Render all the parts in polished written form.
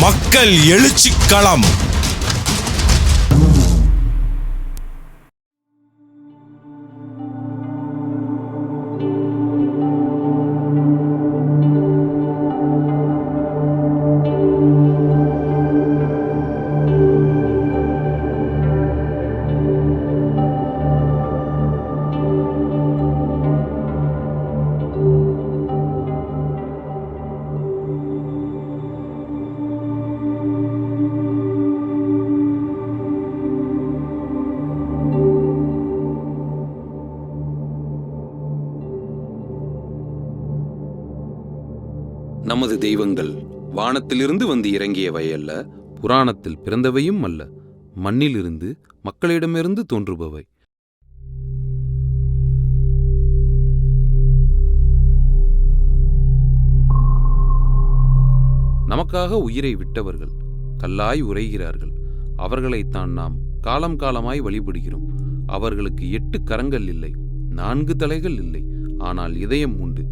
மக்கள் எழுச்சி களம். நமது தெய்வங்கள் வானத்திலிருந்து வந்து இறங்கியவை அல்ல, புராணத்தில் பிறந்தவையும் அல்ல, மண்ணிலிருந்து மக்களிடமிருந்து தோன்றுபவை. நமக்காக உயிரை விட்டவர்கள் கல்லாய் உரைகிறார்கள். அவர்களைத்தான் நாம் காலம் காலமாய் வழிபடுகிறோம். அவர்களுக்கு 8 கரங்கள் இல்லை, 4 தலைகள் இல்லை, ஆனால் இதயம் உண்டு.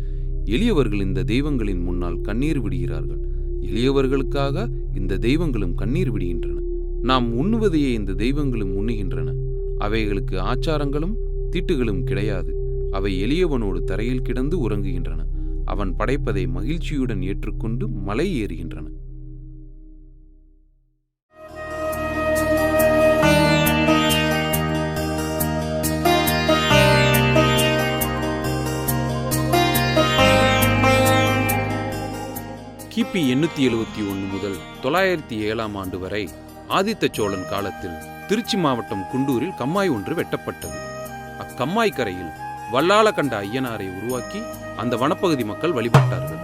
எளியவர்கள் இந்த தெய்வங்களின் முன்னால் கண்ணீர் விடுகிறார்கள். எளியவர்களுக்காக இந்த தெய்வங்களும் கண்ணீர் விடுகின்றன. நாம் உண்ணுவதையே இந்த தெய்வங்களும் உண்ணுகின்றன. அவைகளுக்கு ஆச்சாரங்களும் தீட்டுகளும் கிடையாது. அவை எளியவனோடு தரையில் கிடந்து உறங்குகின்றன. அவன் படைப்பதை மகிழ்ச்சியுடன் ஏற்றுக்கொண்டு மலை ஏறுகின்றன. கிபி 871 முதல் 907 ஆண்டு வரை ஆதித்த சோழன் காலத்தில் திருச்சி மாவட்டம் குண்டூரில் கம்மாய் ஒன்று வெட்டப்பட்டது. அக்கம்மாய் கரையில் வல்லாள கண்ட ஐயனாரை உருவாக்கி அந்த வனப்பகுதி மக்கள் வழிபட்டார்கள்.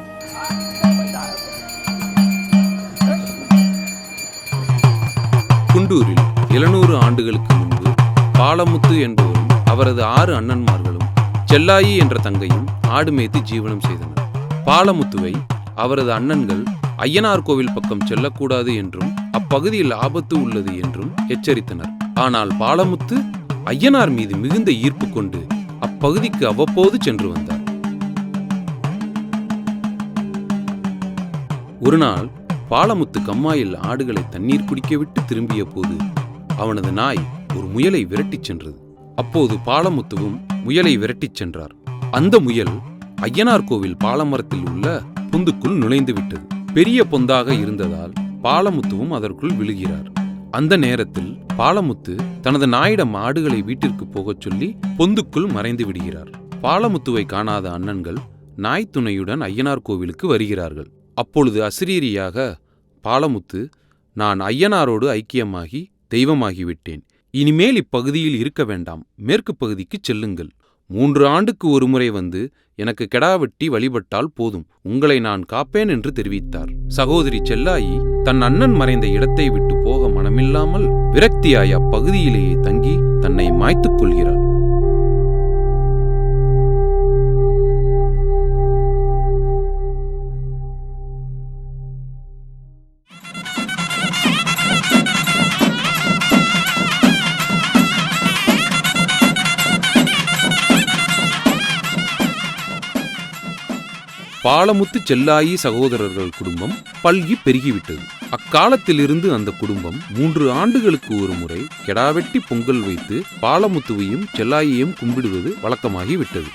குண்டூரில் 700 ஆண்டுகளுக்கு முன்பு பாலமுத்து என்பவரும் அவரது 6 அண்ணன்மார்களும் செல்லாயி என்ற தங்கையும் ஆடு மேய்த்து ஜீவனம் செய்தனர். பாலமுத்துவை அவரது அண்ணன்கள் ஐயனார் கோவில் பக்கம் செல்லக்கூடாது என்றும் அப்பகுதியில் ஆபத்து உள்ளது என்றும் எச்சரித்தனர். ஆனால் பாலமுத்து ஐயனார் மீது மிகுந்த ஈர்ப்பு கொண்டு அப்பகுதிக்கு அவ்வப்போது சென்று வந்தார். ஒரு நாள் பாலமுத்து கம்மாயில் ஆடுகளை தண்ணீர் குடிக்க விட்டு திரும்பிய போது அவனது நாய் ஒரு முயலை விரட்டிச் சென்றது. அப்போது பாலமுத்துவும் முயலை விரட்டிச் சென்றார். அந்த முயல் ஐயனார் கோவில் பாலமரத்தில் உள்ள பொந்துக்குள் நுழைந்து விட்டது. பெரிய பொந்தாக இருந்ததால் பாலமுத்துவும் அதற்குள் விழுகிறார். அந்த நேரத்தில் பாலமுத்து தனது நாயிடம் ஆடுகளை வீட்டிற்கு போகச் சொல்லி பொந்துக்குள் மறைந்து விடுகிறார். பாலமுத்துவை காணாத அண்ணன்கள் நாய் துணையுடன் ஐயனார் கோவிலுக்கு வருகிறார்கள். அப்பொழுது அசிரீரியாக பாலமுத்து, நான் ஐயனாரோடு ஐக்கியமாகி தெய்வமாகிவிட்டேன். இனிமேல் இப்பகுதியில் இருக்க வேண்டாம், மேற்கு பகுதிக்கு செல்லுங்கள். 3 ஆண்டுக்கு ஒரு முறை வந்து எனக்கு கெடா வெட்டி வழிபட்டால் போதும், உங்களை நான் காப்பேன் என்று தெரிவித்தார். சகோதரி செல்லாயி தன் அண்ணன் மறைந்த இடத்தை விட்டு போக மனமில்லாமல் விரக்தியாய் அப்பகுதியிலேயே தங்கி தன்னை மாய்த்துக் கொள்கிறார். பாலமுத்து செல்லாயி சகோதரர்கள் குடும்பம் பல்கி பெருகிவிட்டது. அக்காலத்திலிருந்து அந்த குடும்பம் 3 ஆண்டுகளுக்கு ஒரு முறை கெடாவெட்டி பொங்கல் வைத்து பாலமுத்துவையும் செல்லாயையும் கும்பிடுவது வழக்கமாகிவிட்டது.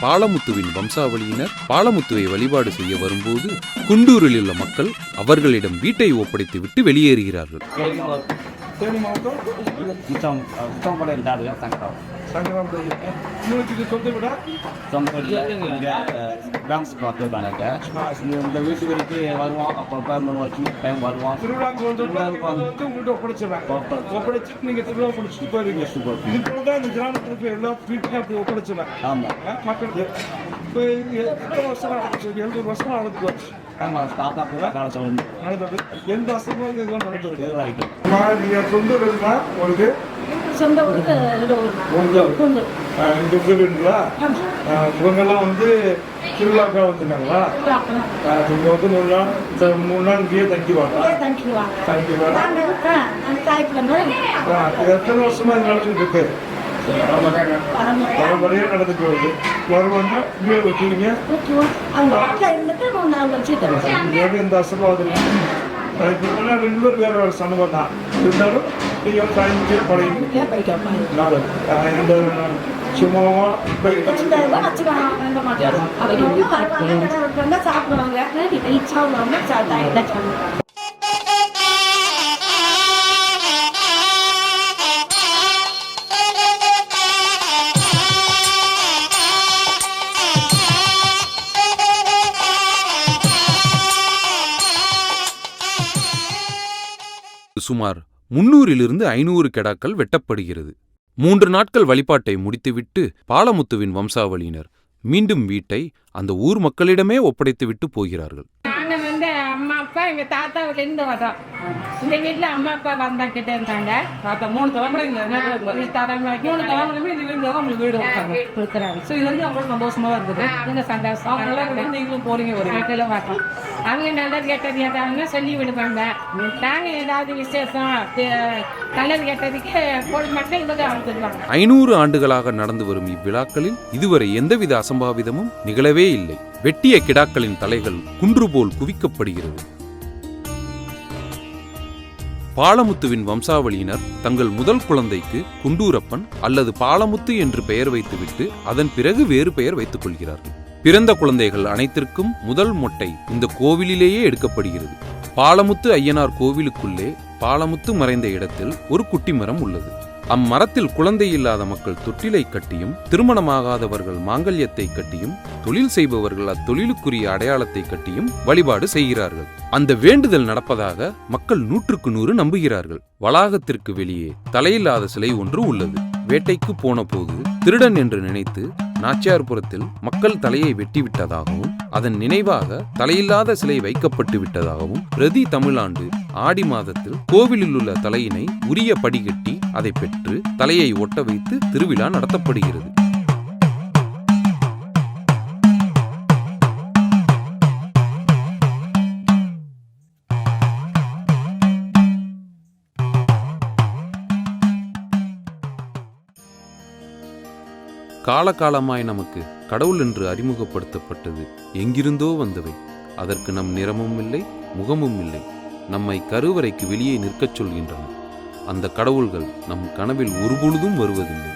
பாலமுத்துவின் வம்சாவளியினர் பாலமுத்துவை வழிபாடு செய்ய வரும்போது குண்டூரில் உள்ள மக்கள் அவர்களிடம் வீட்டை ஒப்படைத்து விட்டு வெளியேறுகிறார்கள். சொந்த ஊருக்கு இங்கே வீடுங்களா? இவங்கெல்லாம் வந்து திருவிழாக்கா வந்துட்டாங்களா? இங்கே வந்து 3 நாள் இங்கேயே தங்கிடுவாங்க. எத்தனை வருஷமா இது நடந்துட்டு இருக்கு? பரம்பரையாக நடந்துட்டு வருது. வருவாங்க இங்கே வச்சுக்கிங்க. இந்த அசம்பாவது இப்போ 2 பேர் வேறு வேறு சமூகம் தான் இருந்தாலும் நீங்கள் பயணிச்சு பழகி இந்த சும்மாவாக சாப்பிடுவாங்க. சுமார் 300 500 கெடாக்கள் வெட்டப்படுகிறது. 3 நாட்கள் வழிபாட்டை முடித்துவிட்டு பாலமுத்துவின் வம்சாவளியினர் மீண்டும் வீட்டை அந்த ஊர் மக்களிடமே ஒப்படைத்துவிட்டு போகிறார்கள். நாங்கள் வந்து அம்மா அப்பா எங்க தாத்தா 2 வரோம். இந்த வீட்டுல அம்மா அப்பா வந்தா கிட்ட இருந்தாங்க. 3 தலைமுறை வீடு கொடுக்குறாங்க. ஸோ இது வந்து அவங்களுக்கு சந்தோஷமா இருக்குது. இந்த சந்தோஷம் அவங்களாம் நீங்களும் போறீங்க வருவீங்க. பார்த்தோம். அவங்க நல்லது கேட்டது ஏதாவது சொல்லி விடுவாங்க. நாங்க ஏதாவது விசேஷம் நல்லது கேட்டதுக்கு மக்கள் இவங்க வந்துடுவாங்க. 500 ஆண்டுகளாக நடந்து வரும் இவ்விழாக்களில் இதுவரை எந்தவித அசம்பாவிதமும் நிகழவே இல்லை. வெட்டிய கிடாக்களின் தலைகள் குன்று போல் குவிக்கப்படுகிறது. பாலமுத்துவின் வம்சாவளியினர் தங்கள் முதல் குழந்தைக்கு குண்டூரப்பன் அல்லது பாலமுத்து என்று பெயர் வைத்துவிட்டு அதன் பிறகு வேறு பெயர் வைத்துக் கொள்கிறார்கள். பிறந்த குழந்தைகள் அனைத்திற்கும் முதல் மொட்டை இந்த கோவிலிலேயே எடுக்கப்படுகிறது. பாலமுத்து ஐயனார் கோவிலுக்குள்ளே பாலமுத்து மறைந்த இடத்தில் ஒரு குட்டி மரம் உள்ளது. அம்மரத்தில் குழந்தை இல்லாத மக்கள் தொட்டிலை கட்டியும், திருமணமாகாதவர்கள் மாங்கல்யத்தை கட்டியும், தொழில் செய்பவர்கள் அத்தொழிலுக்குரிய அடையாளத்தை கட்டியும் வழிபாடு செய்கிறார்கள். அந்த வேண்டுதல் நடப்பதாக மக்கள் 100க்கு 100 நம்புகிறார்கள். வளாகத்திற்கு வெளியே தலையில்லாத சிலை ஒன்று உள்ளது. வேட்டைக்கு போன போது திருடன் என்று நினைத்து நாச்சியார்புரத்தில் மக்கள் தலையை வெட்டிவிட்டதாகவும் அதன் நினைவாக தலையில்லாத சிலை வைக்கப்பட்டு விட்டதாகவும் பிரதி தமிழாண்டு ஆடி மாதத்தில் கோவிலில் உள்ள தலையினை உரிய படிகட்டி அதை பெற்று தலையை ஒட்ட வைத்து திருவிழா நடத்தப்படுகிறது. காலகாலமாய் நமக்கு கடவுள் என்று அறிமுகப்படுத்தப்பட்டது எங்கிருந்தோ வந்தவை. அதற்கு நம் நிறமும் இல்லை, முகமும் இல்லை. நம்மை கருவறைக்கு வெளியே நிற்கச் சொல்கின்றன. அந்த கடவுள்கள் நம் கனவில் ஒருபொழுதும் வருவதில்லை.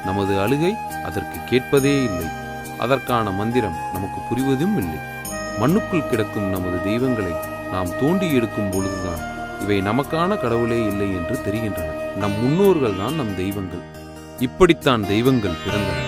நமது அழுகை அதற்கு கேட்பதே இல்லை. அதற்கான மந்திரம் நமக்கு புரிவதும் இல்லை. மண்ணுக்குள் கிடக்கும் நமது தெய்வங்களை நாம் தோண்டி எடுக்கும் பொழுதுதான் இவை நமக்கான கடவுளே இல்லை என்று தெரிகின்றன. நம் முன்னோர்கள் தான் நம் தெய்வங்கள். இப்படித்தான் தெய்வங்கள் பிறந்தன.